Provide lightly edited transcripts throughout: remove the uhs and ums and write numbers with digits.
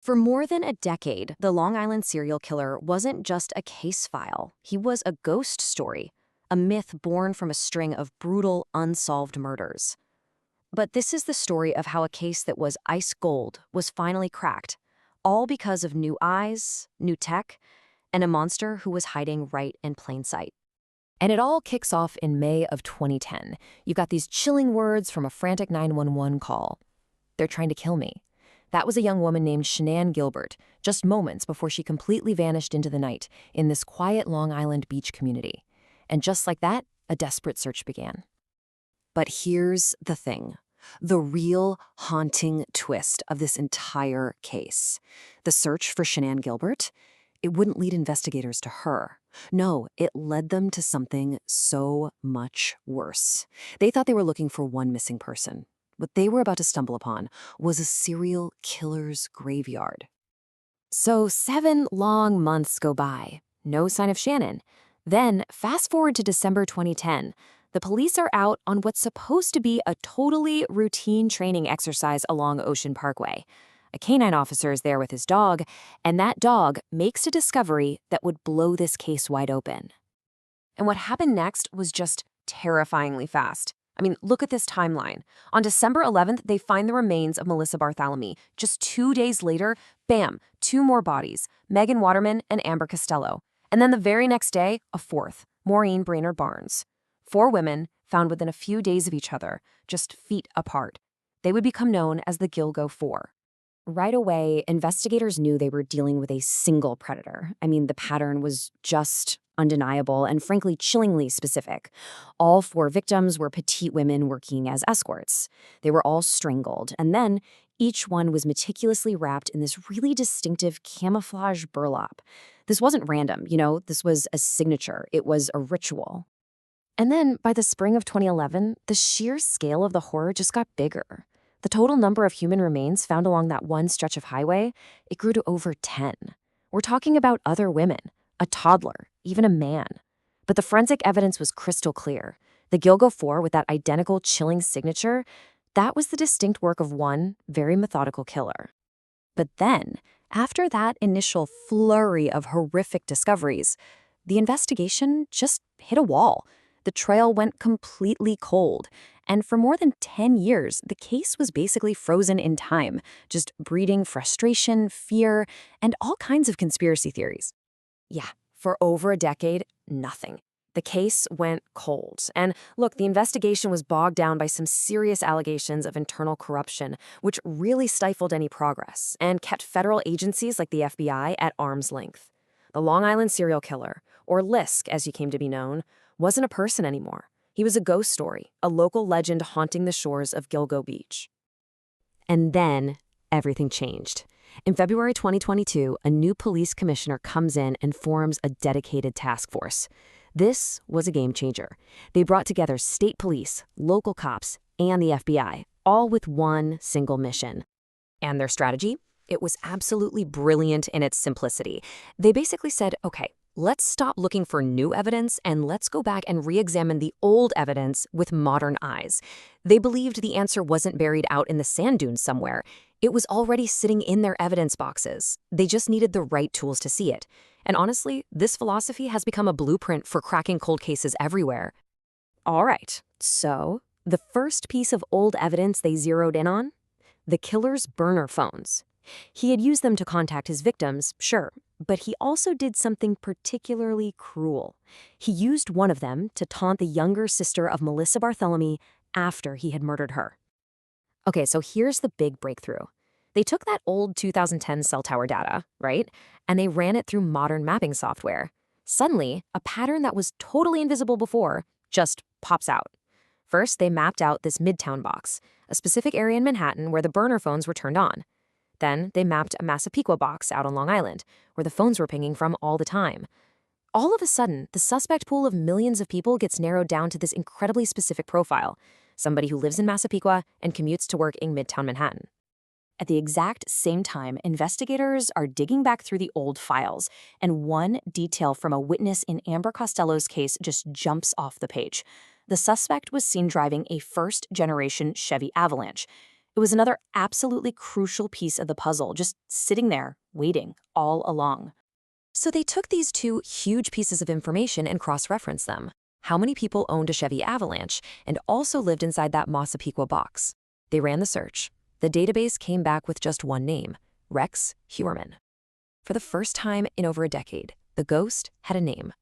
For more than a decade, the Long Island serial killer wasn't just a case file. He was a ghost story, a myth born from a string of brutal, unsolved murders. But this is the story of how a case that was ice gold was finally cracked, all because of new eyes, new tech, and a monster who was hiding right in plain sight. And it all kicks off in May of 2010. You've got these chilling words from a frantic 911 call. "They're trying to kill me." That was a young woman named Shanann Gilbert, just moments before she completely vanished into the night in this quiet Long Island beach community. And just like that, a desperate search began. But here's the thing. The real haunting twist of this entire case. The search for Shanann Gilbert, it wouldn't lead investigators to her. No, it led them to something so much worse. They thought they were looking for one missing person. What they were about to stumble upon was a serial killer's graveyard. So 7 long months go by. No sign of Shanann. Then, fast forward to December 2010. The police are out on what's supposed to be a totally routine training exercise along Ocean Parkway. A canine officer is there with his dog, and that dog makes a discovery that would blow this case wide open. And what happened next was just terrifyingly fast. I mean, look at this timeline. On December 11th, they find the remains of Melissa Bartholomew. Just 2 days later, bam, 2 more bodies, Megan Waterman and Amber Costello. And then the very next day, a 4th, Maureen Brainerd Barnes. 4 women found within a few days of each other, just feet apart. They would become known as the Gilgo Four. Right away, investigators knew they were dealing with a single predator. I mean, the pattern was just undeniable and frankly chillingly specific. All 4 victims were petite women working as escorts. They were all strangled, and then each one was meticulously wrapped in this really distinctive camouflage burlap. This wasn't random, this was a signature. It was a ritual. And then, by the spring of 2011, the sheer scale of the horror just got bigger. The total number of human remains found along that one stretch of highway, it grew to over 10. We're talking about other women, a toddler, even a man. But the forensic evidence was crystal clear. The Gilgo Four, with that identical chilling signature, that was the distinct work of one very methodical killer. But then, after that initial flurry of horrific discoveries, the investigation just hit a wall. The trail went completely cold, and for more than 10 years, the case was basically frozen in time, just breeding frustration, fear, and all kinds of conspiracy theories. Yeah, for over a decade, nothing. The case went cold. And look, the investigation was bogged down by some serious allegations of internal corruption, which really stifled any progress and kept federal agencies like the FBI at arm's length. The Long Island serial killer, or Lisk as he came to be known, wasn't a person anymore. He was a ghost story, a local legend haunting the shores of Gilgo Beach. And then everything changed. In February 2022, a new police commissioner comes in and forms a dedicated task force. This was a game changer. They brought together state police, local cops, and the FBI, all with one single mission. And their strategy? It was absolutely brilliant in its simplicity. They basically said, okay, let's stop looking for new evidence and let's go back and re-examine the old evidence with modern eyes. They believed the answer wasn't buried out in the sand dunes somewhere. It was already sitting in their evidence boxes. They just needed the right tools to see it. And honestly, this philosophy has become a blueprint for cracking cold cases everywhere. All right, so the first piece of old evidence they zeroed in on? The killer's burner phones. He had used them to contact his victims, sure, but he also did something particularly cruel. He used one of them to taunt the younger sister of Melissa Bartholomew after he had murdered her. Okay, so here's the big breakthrough. They took that old 2010 cell tower data, right, and they ran it through modern mapping software. Suddenly, a pattern that was totally invisible before just pops out. First, they mapped out this Midtown box, a specific area in Manhattan where the burner phones were turned on. Then they mapped a Massapequa box out on Long Island, where the phones were pinging from all the time. All of a sudden, the suspect pool of millions of people gets narrowed down to this incredibly specific profile, somebody who lives in Massapequa and commutes to work in Midtown Manhattan. At the exact same time, investigators are digging back through the old files, and one detail from a witness in Amber Costello's case just jumps off the page. The suspect was seen driving a first-generation Chevy Avalanche. It was another absolutely crucial piece of the puzzle, just sitting there, waiting, all along. So they took these two huge pieces of information and cross-referenced them. How many people owned a Chevy Avalanche and also lived inside that Massapequa box? They ran the search. The database came back with just one name, Rex Heuermann. For the first time in over a decade, the ghost had a name.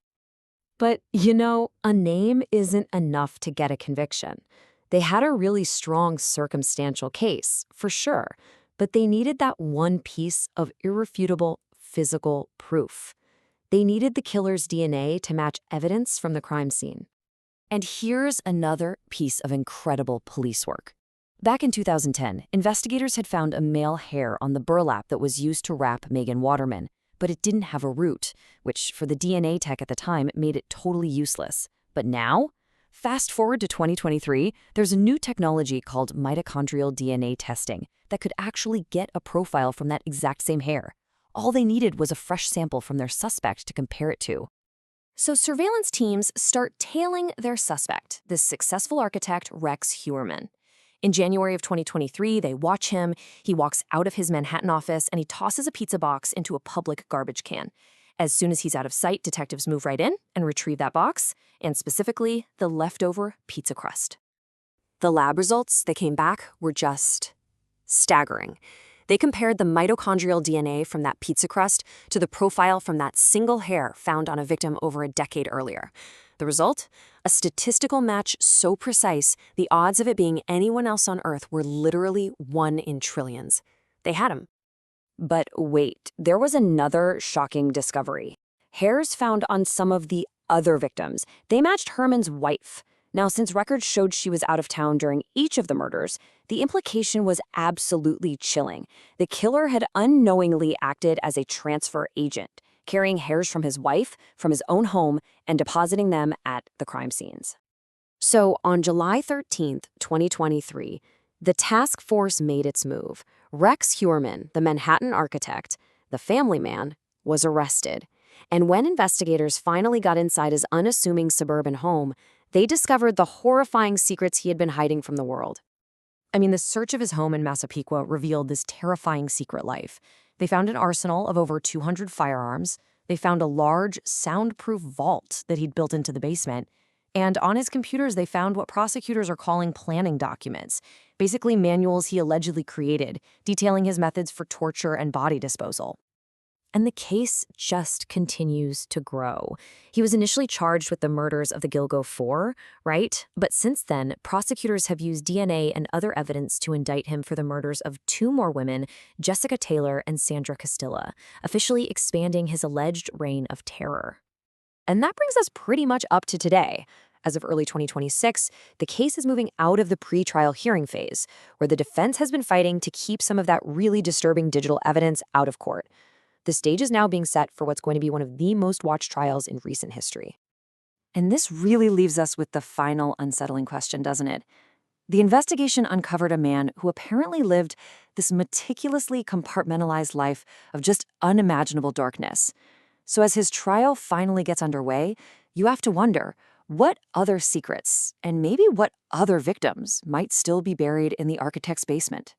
But, a name isn't enough to get a conviction. They had a really strong circumstantial case, for sure, but they needed that one piece of irrefutable physical proof. They needed the killer's DNA to match evidence from the crime scene. And here's another piece of incredible police work. Back in 2010, investigators had found a male hair on the burlap that was used to wrap Megan Waterman, but it didn't have a root, which for the DNA tech at the time made it totally useless. But now, fast forward to 2023, there's a new technology called mitochondrial DNA testing that could actually get a profile from that exact same hair. All they needed was a fresh sample from their suspect to compare it to. So surveillance teams start tailing their suspect, this successful architect, Rex Heuermann. In January of 2023, they watch him. He walks out of his Manhattan office and he tosses a pizza box into a public garbage can. As soon as he's out of sight, detectives move right in and retrieve that box, and specifically the leftover pizza crust. The lab results that came back were just staggering. They compared the mitochondrial DNA from that pizza crust to the profile from that single hair found on a victim over a decade earlier. The result? A statistical match so precise, the odds of it being anyone else on Earth were literally 1 in trillions. They had him. But wait, there was another shocking discovery. Hairs found on some of the other victims. They matched Herman's wife. Now, since records showed she was out of town during each of the murders, the implication was absolutely chilling. The killer had unknowingly acted as a transfer agent, carrying hairs from his wife, from his own home, and depositing them at the crime scenes. So on July 13th, 2023, the task force made its move. Rex Heuermann, the Manhattan architect, the family man, was arrested. And when investigators finally got inside his unassuming suburban home, they discovered the horrifying secrets he had been hiding from the world. I mean, the search of his home in Massapequa revealed this terrifying secret life. They found an arsenal of over 200 firearms. They found a large, soundproof vault that he'd built into the basement. And on his computers, they found what prosecutors are calling planning documents, basically manuals he allegedly created, detailing his methods for torture and body disposal. And the case just continues to grow. He was initially charged with the murders of the Gilgo Four, right? But since then, prosecutors have used DNA and other evidence to indict him for the murders of 2 more women, Jessica Taylor and Sandra Castilla, officially expanding his alleged reign of terror. And that brings us pretty much up to today. As of early 2026, the case is moving out of the pre-trial hearing phase, where the defense has been fighting to keep some of that really disturbing digital evidence out of court. The stage is now being set for what's going to be one of the most watched trials in recent history. And this really leaves us with the final unsettling question, doesn't it? The investigation uncovered a man who apparently lived this meticulously compartmentalized life of just unimaginable darkness. So as his trial finally gets underway, you have to wonder, what other secrets and maybe what other victims might still be buried in the architect's basement?